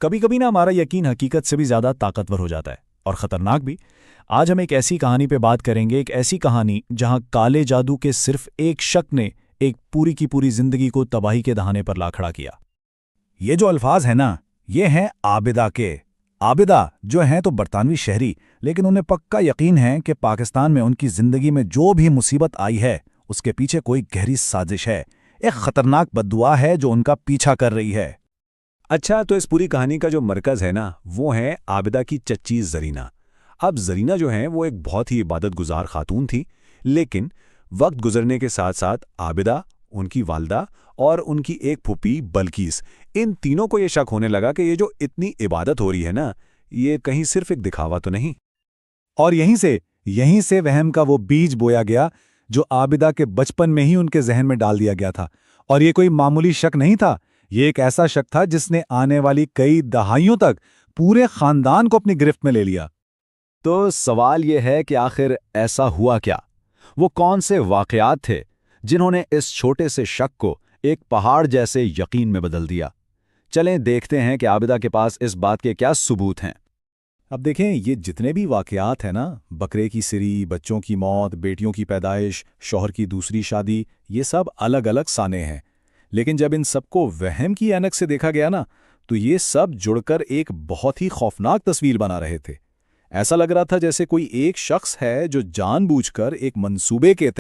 کبھی کبھی نا ہمارا یقین حقیقت سے بھی زیادہ طاقتور ہو جاتا ہے اور خطرناک بھی۔ آج ہم ایک ایسی کہانی پہ بات کریں گے، ایک ایسی کہانی جہاں کالے جادو کے صرف ایک شخص نے ایک پوری کی پوری زندگی کو تباہی کے دہانے پر لا کھڑا کیا۔ یہ جو الفاظ ہیں نا، یہ ہیں عابدہ کے۔ عابدہ جو ہیں تو برطانوی شہری، لیکن انہیں پکا یقین ہے کہ پاکستان میں ان کی زندگی میں جو بھی مصیبت آئی ہے اس کے پیچھے کوئی گہری سازش ہے، ایک خطرناک بددعا ہے جو ان کا پیچھا کر رہی ہے۔ اچھا، تو اس پوری کہانی کا جو مرکز ہے نا، وہ ہے عابدہ کی چچی زرینہ۔ اب زرینہ جو ہیں وہ ایک بہت ہی عبادت گزار خاتون تھی، لیکن وقت گزرنے کے ساتھ ساتھ عابدہ، ان کی والدہ اور ان کی ایک پھوپھی بلقیس، ان تینوں کو یہ شک ہونے لگا کہ یہ جو اتنی عبادت ہو رہی ہے نا، یہ کہیں صرف ایک دکھاوا تو نہیں۔ اور یہیں سے وہم کا وہ بیج بویا گیا جو عابدہ کے بچپن میں ہی ان کے ذہن میں ڈال دیا گیا تھا۔ اور یہ کوئی معمولی شک نہیں تھا، یہ ایک ایسا شک تھا جس نے آنے والی کئی دہائیوں تک پورے خاندان کو اپنی گرفت میں لے لیا۔ تو سوال یہ ہے کہ آخر ایسا ہوا کیا؟ وہ کون سے واقعات تھے جنہوں نے اس چھوٹے سے شک کو ایک پہاڑ جیسے یقین میں بدل دیا؟ چلیں دیکھتے ہیں کہ عابدہ کے پاس اس بات کے کیا ثبوت ہیں۔ اب دیکھیں، یہ جتنے بھی واقعات ہیں نا، بکرے کی سری، بچوں کی موت، بیٹیوں کی پیدائش، شوہر کی دوسری شادی، یہ سب الگ الگ سانے ہیں، لیکن جب ان سب کو وہم کی اینک سے دیکھا گیا نا، تو یہ سب جڑ کر ایک بہت ہی خوفناک تصویر بنا رہے تھے۔ ایسا لگ رہا تھا جیسے کوئی ایک شخص ہے جو جان بوجھ کر ایک منصوبے کے